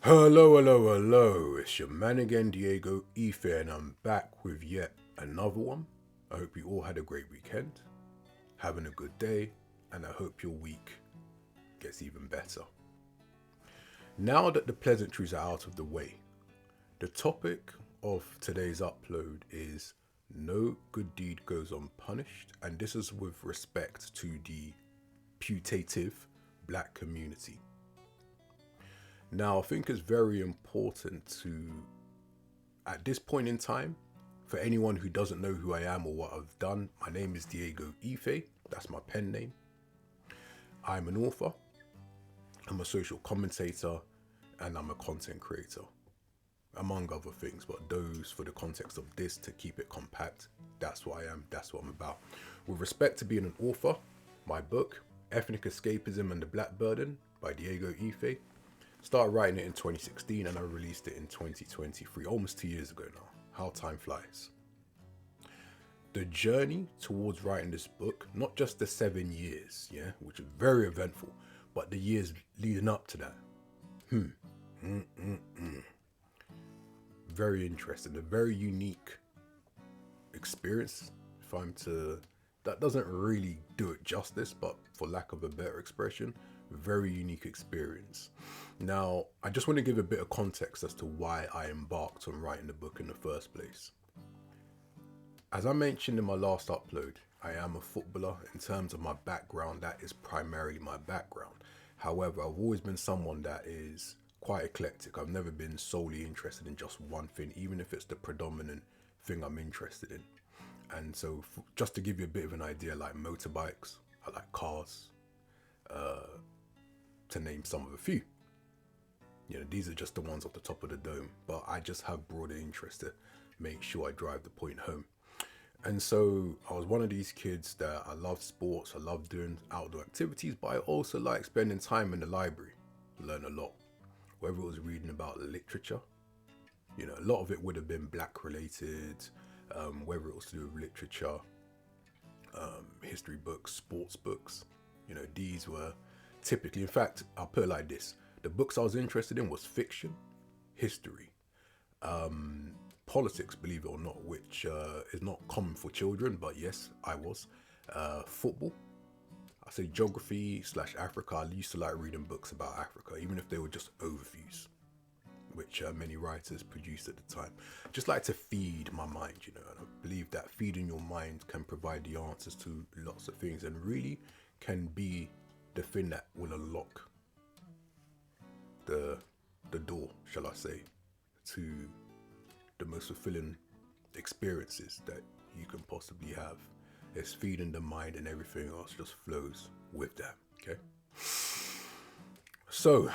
Hello. It's your man again, Diego Ife, and I'm back with yet another one. I hope you all had a great weekend, having a good day, and I hope your week gets even better. Now that the pleasantries are out of the way, the topic of today's upload is no good deed goes unpunished, and this is with respect to the putative black community. Now, I think it's very important to, at this point in time, for anyone who doesn't know who I am or what I've done, my name is Diego Ife. That's my pen name. I'm an author, I'm a social commentator, and I'm a content creator, among other things. But those, for the context of this, to keep it compact, that's what I am, that's what I'm about. With respect to being an author, my book, Ethnic Escapism and the Black Burden by Diego Ife, started writing it in 2016 and I released it in 2023, almost 2 years ago now. How time flies. The journey towards writing this book, not just the 7 years, which is very eventful, but the years leading up to that. Very interesting, a very unique experience. That doesn't really do it justice, but for lack of a better expression, very unique experience. Now, I just want to give a bit of context as to why I embarked on writing the book in the first place. As I mentioned in my last upload, I am a footballer. In terms of my background, that is primarily my background. However, I've always been someone that is quite eclectic. I've never been solely interested in just one thing, even if it's the predominant thing I'm interested in. And so, just to give you a bit of an idea, like motorbikes, I like cars, to name some of a few. These are just the ones off the top of the dome, but I just have broader interest to make sure I drive the point home. And so I was one of these kids that I loved sports, I loved doing outdoor activities, but I also like spending time in the library, learn a lot. Whether it was reading about literature, a lot of it would have been black related, whether it was to do with literature, history books, sports books. These were typically, in fact, I'll put it like this. The books I was interested in was fiction, history, politics, believe it or not, which is not common for children, but yes, I was. Football. I say geography / Africa. I used to like reading books about Africa, even if they were just overviews, which many writers produced at the time. Just like to feed my mind, and I believe that feeding your mind can provide the answers to lots of things and really can be the thing that will unlock the door, shall I say, to the most fulfilling experiences that you can possibly have. It's feeding the mind and everything else just flows with that, okay? So,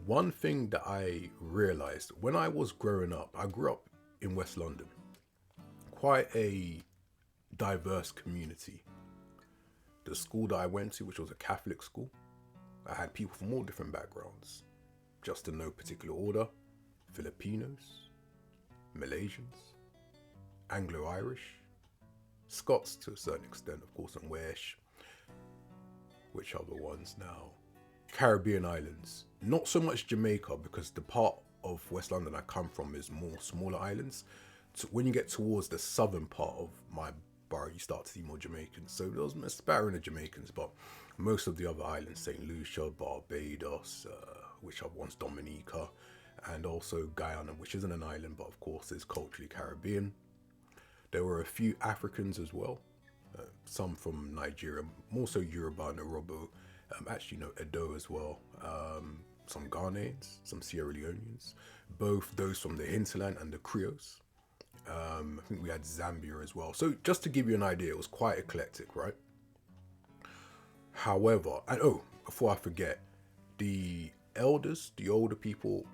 one thing that I realized when I was growing up, I grew up in West London, quite a diverse community. The school that I went to, which was a Catholic school, I had people from all different backgrounds. Just in no particular order: Filipinos, Malaysians, Anglo-Irish, Scots to a certain extent, of course, and Welsh. Which other ones now? Caribbean islands. Not so much Jamaica, because the part of West London I come from is more smaller islands. So when you get towards the southern part of my borough, you start to see more Jamaicans. So there was a spattering of Jamaicans, but most of the other islands, St. Lucia, Barbados, which are once Dominica, and also Guyana, which isn't an island, but of course is culturally Caribbean. There were a few Africans as well, some from Nigeria, more so Yoruba and Urhobo, Edo as well, some Ghanaians, some Sierra Leoneans, both those from the hinterland and the Creoles. I think we had Zambia as well. So just to give you an idea, it was quite eclectic, right? However, before I forget, the elders, the older people,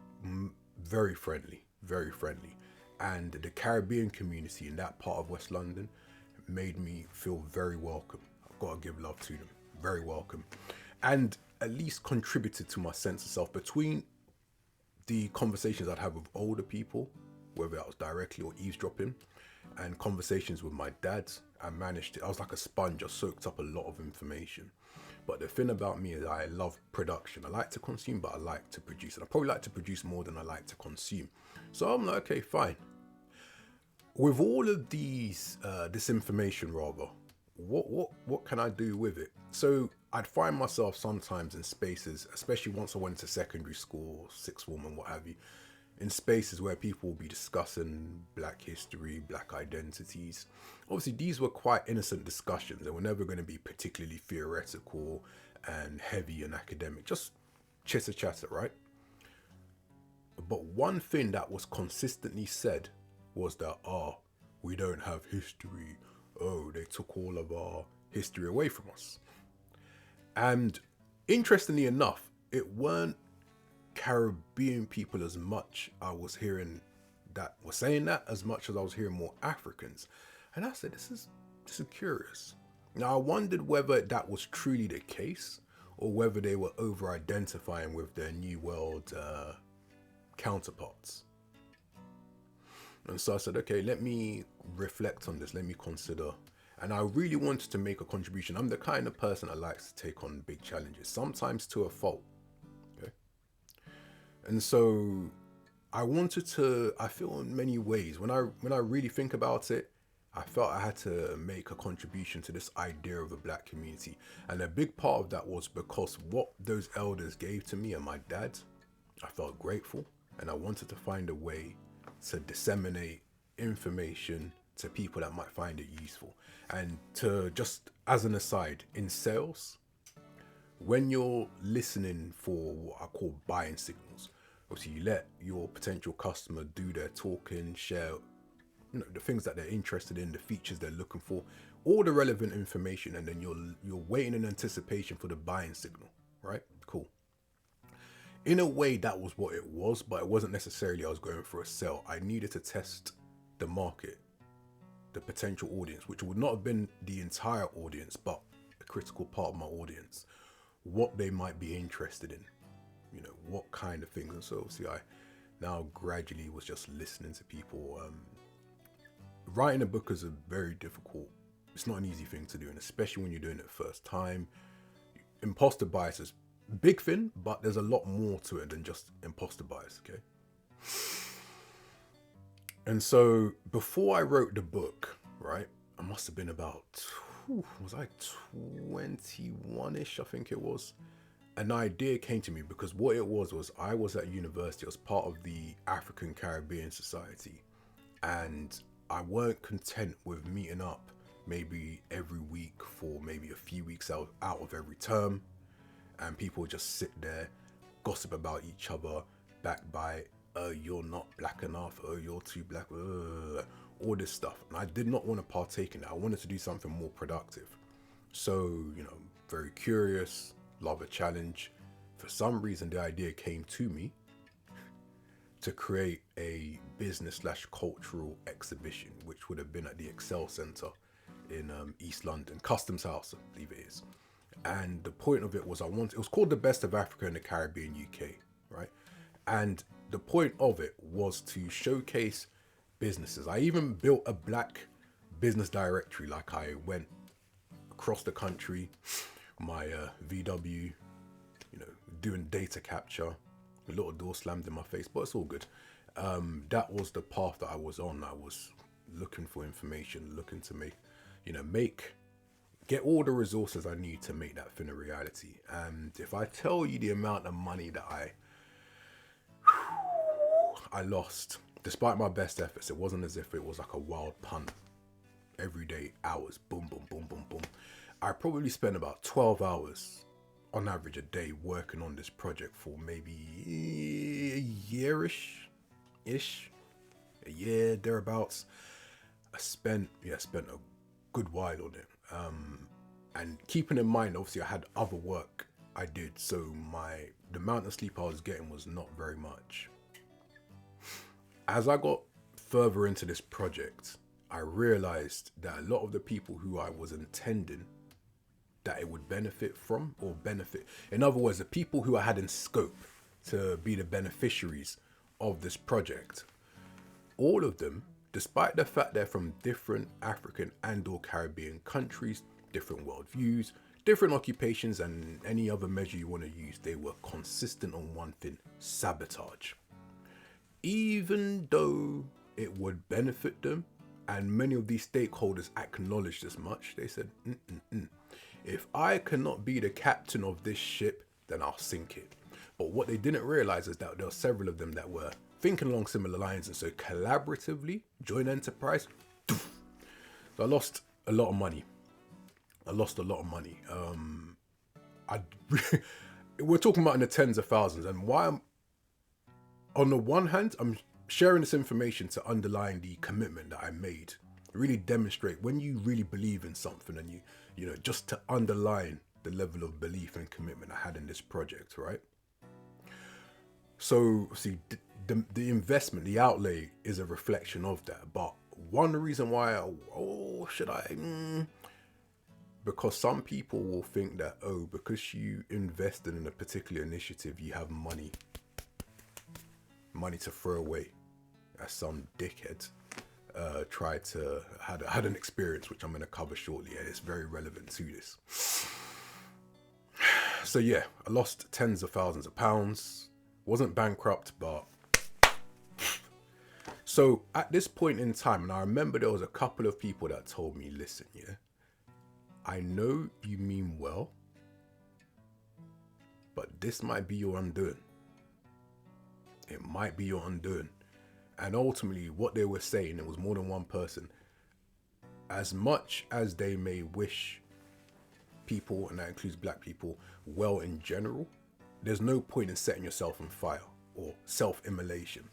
very friendly, very friendly. And the Caribbean community in that part of West London made me feel very welcome. I've got to give love to them. Very welcome. And at least contributed to my sense of self. Between the conversations I'd have with older people, whether that was directly or eavesdropping, and conversations with my dad, I was like a sponge. I soaked up a lot of information. But the thing about me is I love production. I like to consume, but I like to produce. And I probably like to produce more than I like to consume. So I'm like, okay, fine. With all of this information, rather, what can I do with it? So I'd find myself sometimes in spaces, especially once I went to secondary school, sixth form and what have you, in spaces where people will be discussing black history, black identities. Obviously, these were quite innocent discussions. They were never going to be particularly theoretical and heavy and academic, just chitter chatter, right? But one thing that was consistently said was that, we don't have history. Oh, they took all of our history away from us. And interestingly enough, it weren't Caribbean people as much I was hearing that were saying that, as much as I was hearing more Africans. And I said, this is curious. Now I wondered whether that was truly the case, or whether they were over identifying with their New World counterparts. And so I said, okay, let me reflect on this, let me consider. And I really wanted to make a contribution. I'm the kind of person that likes to take on big challenges, sometimes to a fault. Okay. And so I wanted to, I feel in many ways, when I really think about it, I felt I had to make a contribution to this idea of the black community. And a big part of that was because what those elders gave to me and my dad, I felt grateful. And I wanted to find a way to disseminate information to people that might find it useful. And to just, as an aside, in sales, when you're listening for what I call buying signals, obviously you let your potential customer do their talking, share, the things that they're interested in, the features they're looking for, all the relevant information, and then you're waiting in anticipation for the buying signal, right? Cool. In a way, that was what it was, but it wasn't necessarily I was going for a sale. I needed to test the market, the potential audience, which would not have been the entire audience, but a critical part of my audience, what they might be interested in, what kind of things. And so obviously I now gradually was just listening to people. Writing a book is a very difficult, it's not an easy thing to do, and especially when you're doing it first time. Imposter bias is a big thing, but there's a lot more to it than just imposter bias, okay? And so before I wrote the book, right, I must have been about, was I 21-ish, I think it was. An idea came to me because what it was I was at university, I was part of the African Caribbean Society, and I weren't content with meeting up maybe every week for maybe a few weeks out of every term, and people just sit there, gossip about each other, backbite, you're not black enough, you're too black, all this stuff. And I did not want to partake in that. I wanted to do something more productive. So, very curious, love a challenge. For some reason, the idea came to me to create a business/cultural exhibition, which would have been at the Excel Centre in East London, Customs House, I believe it is. And the point of it was it was called the Best of Africa in the Caribbean, UK, right? And the point of it was to showcase businesses. I even built a black business directory. Like I went across the country, my VW, doing data capture. A little door slammed in my face, but it's all good. That was the path that I was on. I was looking for information, looking to get all the resources I need to make that thing a reality. And if I tell you the amount of money that I lost, despite my best efforts, it wasn't as if it was like a wild punt. Every day, hours, boom, boom, boom, boom, boom. I probably spent about 12 hours on average a day working on this project for maybe a year-ish, a year, thereabouts. I spent a good while on it. And keeping in mind, obviously I had other work I did, so the amount of sleep I was getting was not very much. As I got further into this project, I realized that a lot of the people who I was intending that it would benefit from, in other words, the people who I had in scope to be the beneficiaries of this project, all of them, despite the fact they're from different African and or Caribbean countries, different worldviews, different occupations and any other measure you want to use, they were consistent on one thing: sabotage. Even though it would benefit them, and many of these stakeholders acknowledged as much, they said, if I cannot be the captain of this ship, then I'll sink it. But what they didn't realize is that there were several of them that were thinking along similar lines, and so collaboratively, joint enterprise, so I lost a lot of money. We're talking about in the tens of thousands, and why I'm, on the one hand, I'm sharing this information to underline the commitment that I made, really demonstrate when you really believe in something, and you know, just to underline the level of belief and commitment I had in this project, right? So see, the investment, the outlay is a reflection of that. But one reason why, because some people will think that, because you invested in a particular initiative, you have money to throw away, as some dickhead had an experience which I'm going to cover shortly, and it's very relevant to this. So yeah, I lost tens of thousands of pounds, wasn't bankrupt, but so at this point in time, and I remember there was a couple of people that told me, listen, yeah, I know you mean well, but this might be your undoing. It might be your undoing. And ultimately, what they were saying, it was more than one person, as much as they may wish people, and that includes black people, well in general, there's no point in setting yourself on fire or self-immolation,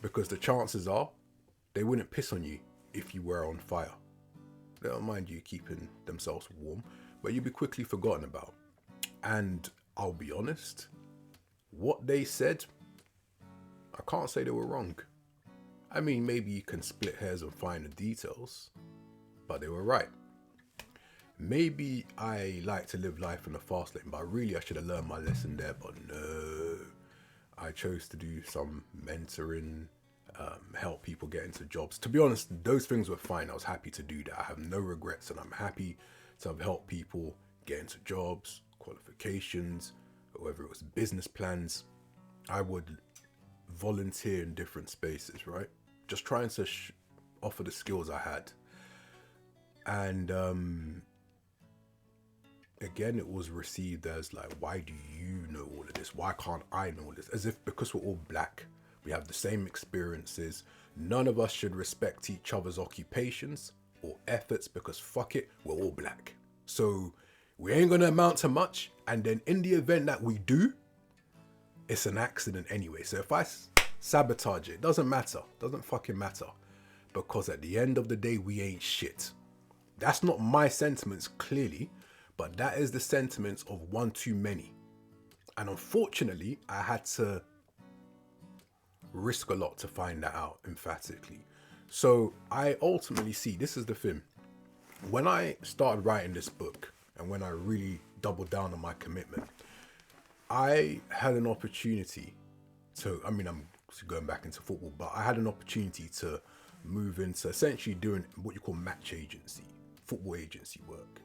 because the chances are they wouldn't piss on you if you were on fire. They don't mind you keeping themselves warm, but you'll be quickly forgotten about. And I'll be honest, what they said, I can't say they were wrong. I mean, maybe you can split hairs and find the details, but they were right. Maybe I like to live life in a fast lane, but really I should have learned my lesson there, but no. I chose to do some mentoring, help people get into jobs. To be honest, those things were fine. I was happy to do that. I have no regrets, and I'm happy to have helped people get into jobs, qualifications, or whether it was business plans. I would volunteer in different spaces, right? Just trying to offer the skills I had. And again, it was received as like, why do you know all of this? Why can't I know all this? As if because we're all black, we have the same experiences, none of us should respect each other's occupations or efforts, because fuck it, we're all black. So we ain't gonna amount to much, and then in the event that we do, it's an accident anyway. So if I sabotage it, doesn't matter. Doesn't fucking matter. Because at the end of the day, we ain't shit. That's not my sentiments, clearly, but that is the sentiments of one too many. And unfortunately, I had to risk a lot to find that out emphatically. So I ultimately see, this is the thing. When I started writing this book, and when I really doubled down on my commitment, I had an opportunity to, I mean, I'm going back into football, but I had an opportunity to move into essentially doing what you call match agency, football agency work.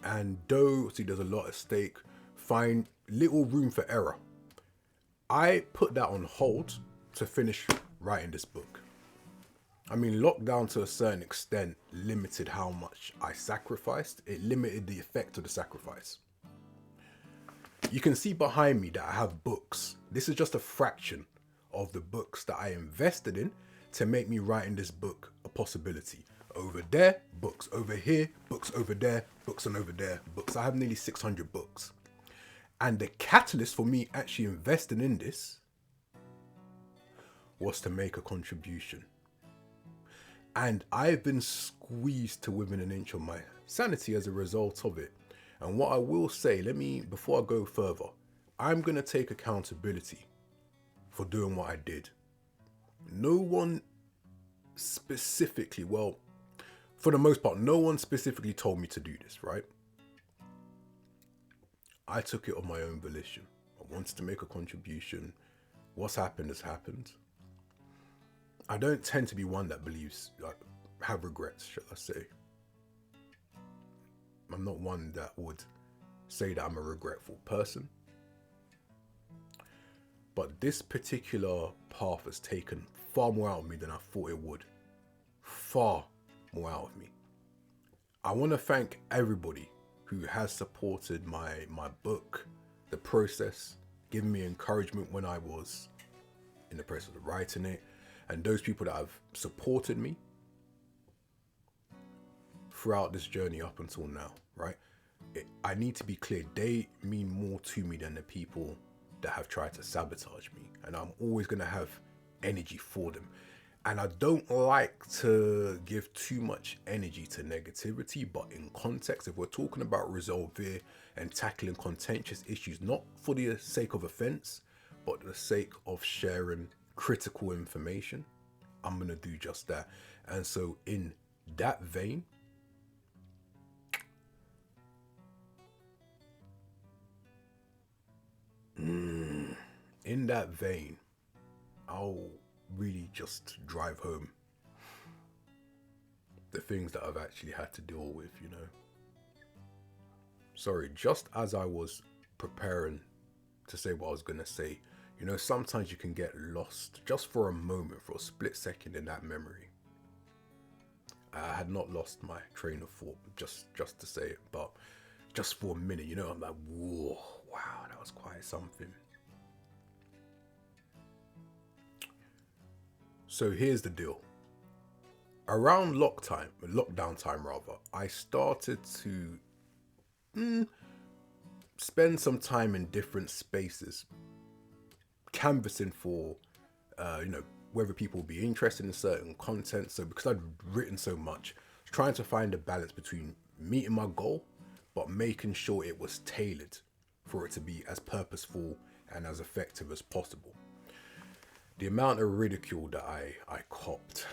And though, see, there's a lot at stake, find little room for error. I put that on hold to finish writing this book. I mean, lockdown to a certain extent limited how much I sacrificed. It limited the effect of the sacrifice. You can see behind me that I have books. This is just a fraction of the books that I invested in to make me writing this book a possibility. Over there, books. Over here, books. Over there, books. And over there, books. I have nearly 600 books. And the catalyst for me actually investing in this was to make a contribution. And I've been squeezed to within an inch of my sanity as a result of it. And what I will say, before I go further, I'm going to take accountability for doing what I did. No one specifically, well, for the most part, no one specifically told me to do this, right? I took it on my own volition. I wanted to make a contribution. What's happened has happened. I don't tend to be one that believes, have regrets, shall I say. I'm not one that would say that I'm a regretful person. But this particular path has taken far more out of me than I thought it would. Far more out of me. I want to thank everybody who has supported my book, the process, giving me encouragement when I was in the process of writing it, and those people that have supported me throughout this journey up until now, right? I need to be clear, they mean more to me than the people that have tried to sabotage me, and I'm always going to have energy for them. And I don't like to give too much energy to negativity, but in context, if we're talking about resolve and tackling contentious issues, not for the sake of offense, but the sake of sharing critical information, I'm going to do just that. And so in that vein, I'll really just drive home the things that I've actually had to deal with, you know. Sorry, just as I was preparing to say what I was going to say, you know, sometimes you can get lost just for a moment, for a split second in that memory. I had not lost my train of thought, just to say it, but just for a minute, you know, I'm like, whoa, wow, that was quite something. So here's the deal. Around lockdown time, I started to spend some time in different spaces, canvassing for, whether people would be interested in certain content. So because I'd written so much, trying to find a balance between meeting my goal, but making sure it was tailored for it to be as purposeful and as effective as possible. The amount of ridicule that I copped,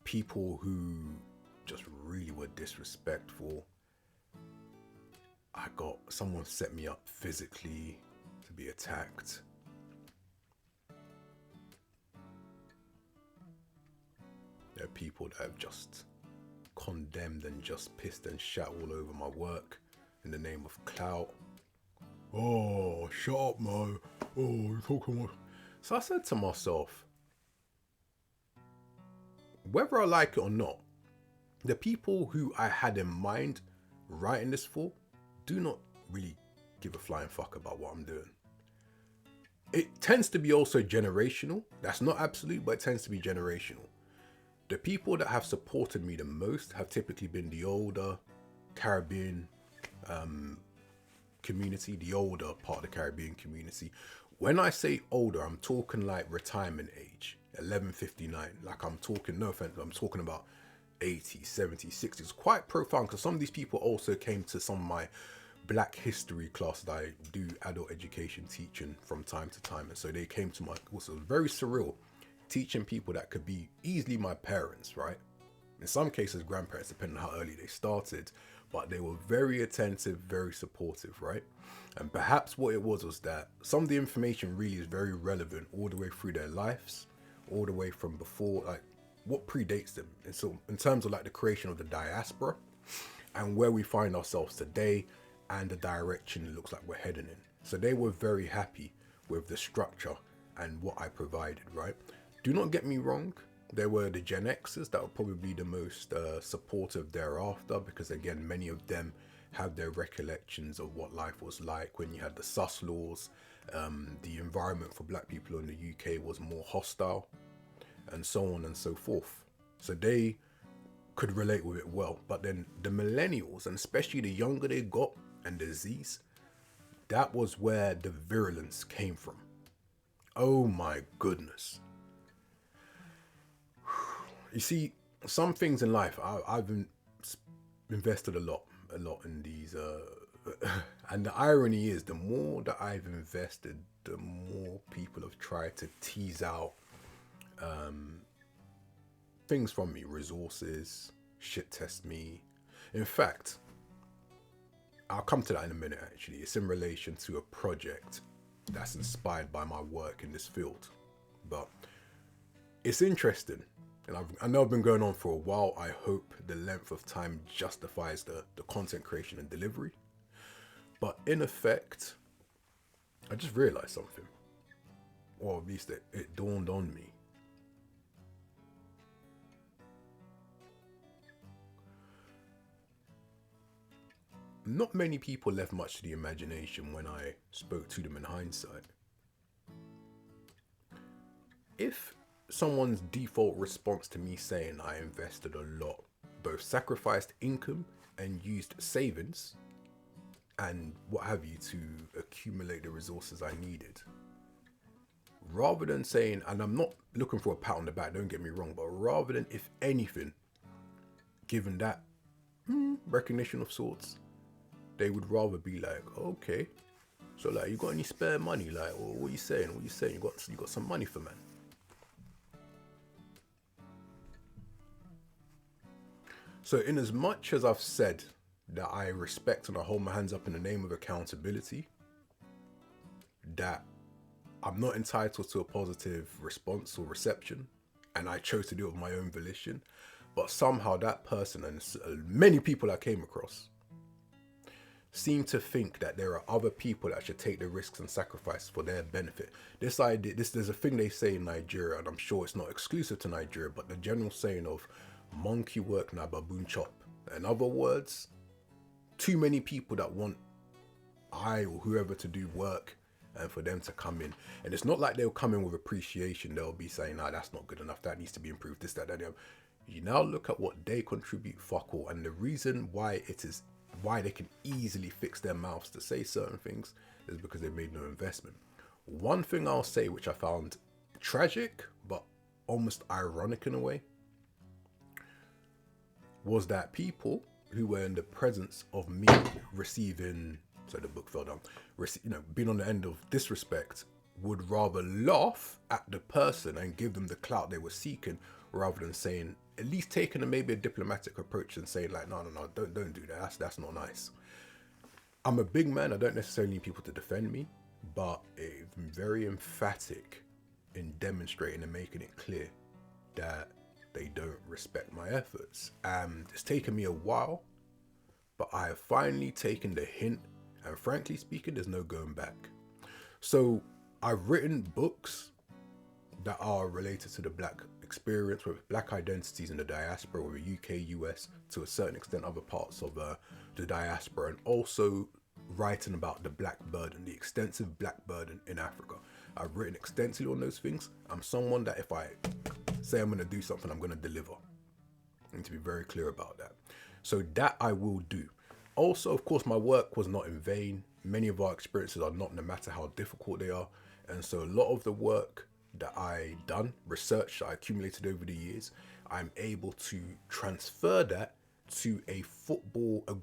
people who just really were disrespectful. I got someone set me up physically to be attacked. There are people that have just condemned and just pissed and shat all over my work in the name of clout. Oh, shut up, man. Oh, you're talking about... So I said to myself, whether I like it or not, the people who I had in mind writing this for do not really give a flying fuck about what I'm doing. It tends to be also generational. That's not absolute, but it tends to be generational. The people that have supported me the most have typically been the older Caribbean community, the older part of the Caribbean community. When I say older, I'm talking like retirement age, 1159. Like I'm talking, no offense, I'm talking about 80, 70, 60s. It's quite profound because some of these people also came to some of my Black history class that I do adult education teaching from time to time. And so they came to my course. It was very surreal teaching people that could be easily my parents, right? In some cases, grandparents, depending on how early they started, but they were very attentive, very supportive, right? And perhaps what it was that some of the information really is very relevant all the way through their lives, all the way from before, like what predates them. And so in terms of like the creation of the diaspora and where we find ourselves today and the direction it looks like we're heading in. So they were very happy with the structure and what I provided, right? Do not get me wrong. There were the Gen Xers that were probably the most supportive thereafter, because again, many of them have their recollections of what life was like when you had the sus laws. The environment for Black people in the UK was more hostile, and so on and so forth. So they could relate with it well. But then the millennials, and especially the younger they got, and the Z's, that was where the virulence came from. Oh my goodness. You see, some things in life, I've invested a lot in these, and the irony is, the more that I've invested, the more people have tried to tease out things from me, resources, shit test me. In fact, I'll come to that in a minute actually. It's in relation to a project that's inspired by my work in this field. But it's interesting. And I know I've been going on for a while. I hope the length of time justifies the content creation and delivery. But in effect, I just realized something. Or at least it dawned on me. Not many people left much to the imagination when I spoke to them in hindsight. If someone's default response to me saying I invested a lot, both sacrificed income and used savings and what have you to accumulate the resources I needed, rather than saying, and I'm not looking for a pat on the back, don't get me wrong, but rather than, if anything, given that recognition of sorts, they would rather be like, okay, so like, you got any spare money? Like, or what are you saying? What are you saying? You got some money for man? So in as much as I've said that I respect and I hold my hands up in the name of accountability, that I'm not entitled to a positive response or reception, and I chose to do it of my own volition, but somehow that person and many people I came across seem to think that there are other people that should take the risks and sacrifices for their benefit. This idea, there's a thing they say in Nigeria, and I'm sure it's not exclusive to Nigeria, but the general saying of monkey work na baboon chop. In other words, too many people that want I or whoever to do work and for them to come in. And it's not like they'll come in with appreciation. They'll be saying, nah, that's not good enough. That needs to be improved. This, that, that. You now look at what they contribute, fuck all. And the reason why why they can easily fix their mouths to say certain things is because they made no investment. One thing I'll say, which I found tragic, but almost ironic in a way, was that people who were in the presence of me receiving, so the book fell down, being on the end of disrespect, would rather laugh at the person and give them the clout they were seeking, rather than saying, at least taking maybe a diplomatic approach and saying like, no, don't do that. That's not nice. I'm a big man. I don't necessarily need people to defend me, but I'm very emphatic in demonstrating and making it clear that they don't respect my efforts. And it's taken me a while, but I have finally taken the hint, and frankly speaking, there's no going back. So I've written books that are related to the black experience, with black identities in the diaspora, with the UK, US, to a certain extent other parts of the diaspora, and also writing about the black burden, the extensive black burden in Africa. I've written extensively on those things. I'm someone that if I say I'm going to do something, I'm going to deliver. I need to be very clear about that. So that I will do. Also, of course, my work was not in vain. Many of our experiences are not, no matter how difficult they are. And so a lot of the work that I done, research I accumulated over the years, I'm able to transfer that to a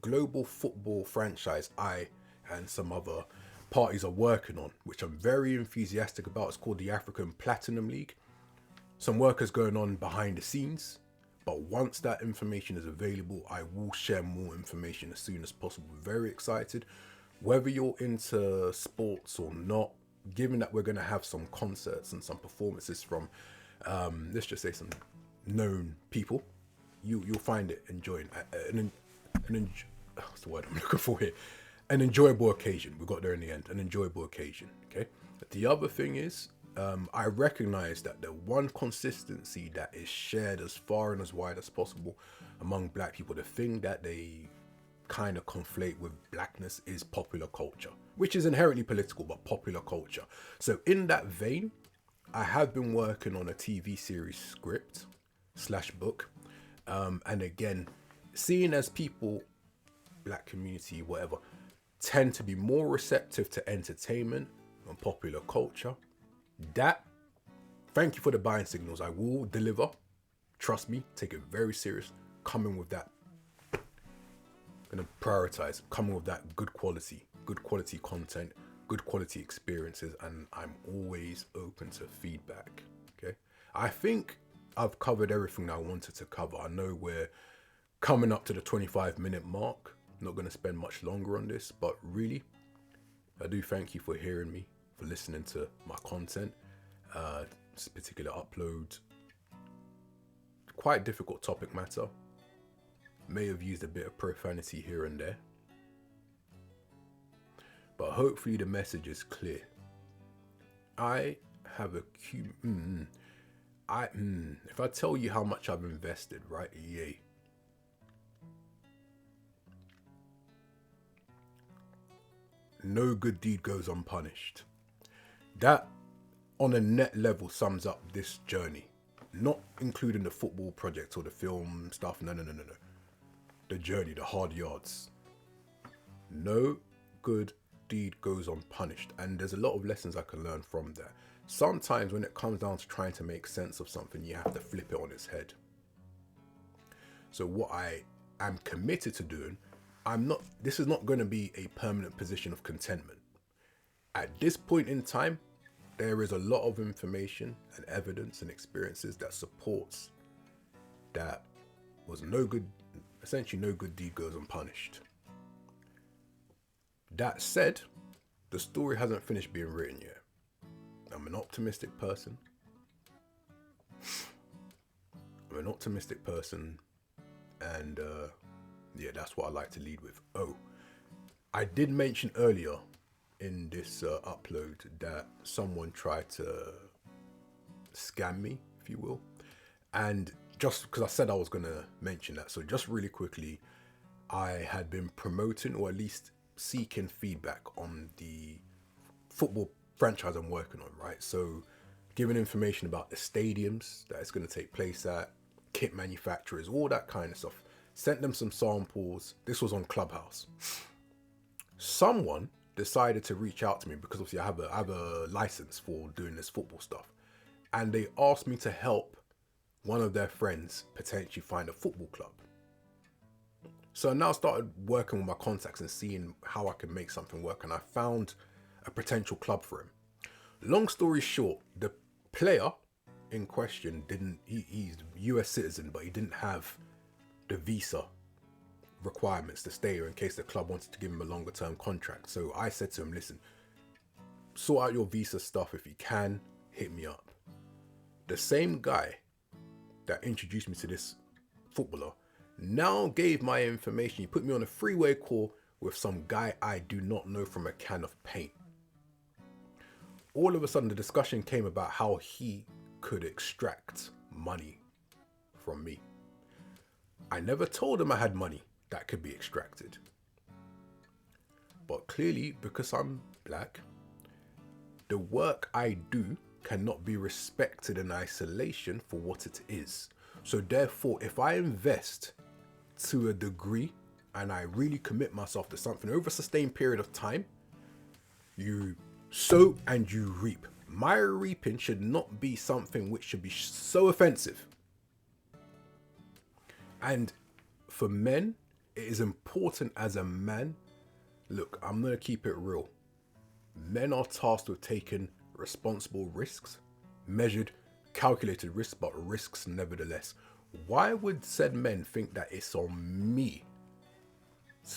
global football franchise I and some other parties are working on, which I'm very enthusiastic about. It's called the African Platinum League. Some work is going on behind the scenes, but once that information is available, I will share more information as soon as possible. Very excited. Whether you're into sports or not, given that we're going to have some concerts and some performances from, let's just say, some known people, you'll find it enjoying what's the word I'm looking for here? An enjoyable occasion. We got there in the end. An enjoyable occasion. Okay. The other thing is, I recognize that the one consistency that is shared as far and as wide as possible among black people, the thing that they kind of conflate with blackness, is popular culture, which is inherently political, but popular culture. So in that vein, I have been working on a TV series script / book. And again, seeing as people, black community, whatever, tend to be more receptive to entertainment and popular culture, that, thank you for the buying signals. I will deliver. Trust me, take it very serious. Coming with that. Gonna prioritize coming with that good quality content, good quality experiences, and I'm always open to feedback. Okay. I think I've covered everything that I wanted to cover. I know we're coming up to the 25-minute mark. I'm not gonna spend much longer on this, but really, I do thank you for hearing me, for listening to my content. This particular upload, quite difficult topic matter. May have used a bit of profanity here and there. but hopefully the message is clear. I have if I tell you how much I've invested, right? Yay. No good deed goes unpunished. That, on a net level, sums up this journey. Not including the football project or the film stuff. No. The journey, the hard yards. No good deed goes unpunished. And there's a lot of lessons I can learn from that. Sometimes when it comes down to trying to make sense of something, you have to flip it on its head. So what I am committed to doing, this is not going to be a permanent position of contentment. At this point in time, there is a lot of information and evidence and experiences that supports that essentially no good deed goes unpunished. That said, the story hasn't finished being written yet. I'm an optimistic person. And that's what I like to lead with. Oh, I did mention earlier in this upload that someone tried to scam me, if you will. And just because I said I was going to mention that, so just really quickly, I had been promoting or at least seeking feedback on the football franchise I'm working on, right? So giving information about the stadiums that it's going to take place at, kit manufacturers, all that kind of stuff. Sent them some samples. This was on Clubhouse. Someone decided to reach out to me because obviously I have a license for doing this football stuff. And they asked me to help one of their friends potentially find a football club. So I now started working with my contacts and seeing how I can make something work. And I found a potential club for him. Long story short, the player in question he's a US citizen, but he didn't have the visa requirements to stay here in case the club wanted to give him a longer term contract. So I said to him, listen, sort out your visa stuff. If you can, hit me up. The same guy that introduced me to this footballer now gave my information. He put me on a freeway call with some guy I do not know from a can of paint. All of a sudden, the discussion came about how he could extract money from me. I never told him I had money that could be extracted. But clearly, because I'm black, the work I do cannot be respected in isolation for what it is. So therefore, if I invest to a degree and I really commit myself to something over a sustained period of time, you sow and you reap. My reaping should not be something which should be so offensive. And for men, it is important as a man. Look, I'm going to keep it real. Men are tasked with taking responsible risks, measured, calculated risks, but risks nevertheless. Why would said men think that it's on me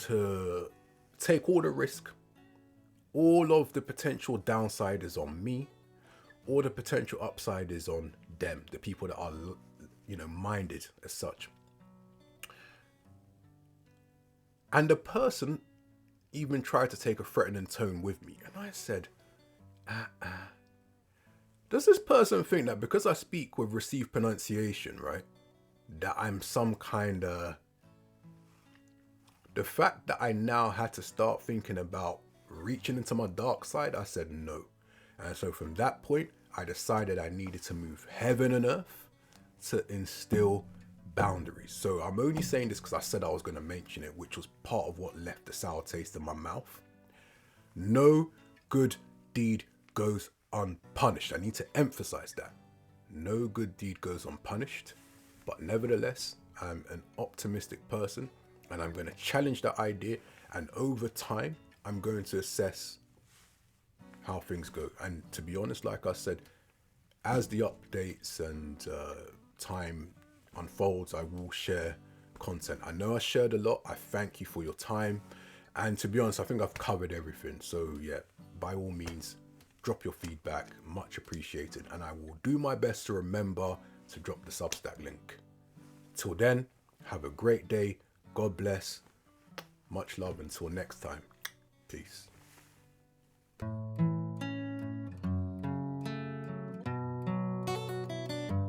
to take all the risk? All of the potential downside is on me. All the potential upside is on them, the people that are, minded as such. And the person even tried to take a threatening tone with me. And I said, does this person think that because I speak with received pronunciation, right, that I'm some kind of... The fact that I now had to start thinking about reaching into my dark side, I said no. And so from that point, I decided I needed to move heaven and earth to instill boundaries. So I'm only saying this because I said I was going to mention it, which was part of what left the sour taste in my mouth. No good deed goes unpunished. I need to emphasize that. No good deed goes unpunished. But nevertheless, I'm an optimistic person and I'm going to challenge that idea. And over time, I'm going to assess how things go. And to be honest, like I said, as the updates and time unfolds, I will share content. I know I shared a lot. I thank you for your time. And to be honest, I think I've covered everything. So yeah, by all means, drop your feedback. Much appreciated. And I will do my best to remember to drop the Substack link. Till then, have a great day. God bless. Much love until next time. Peace.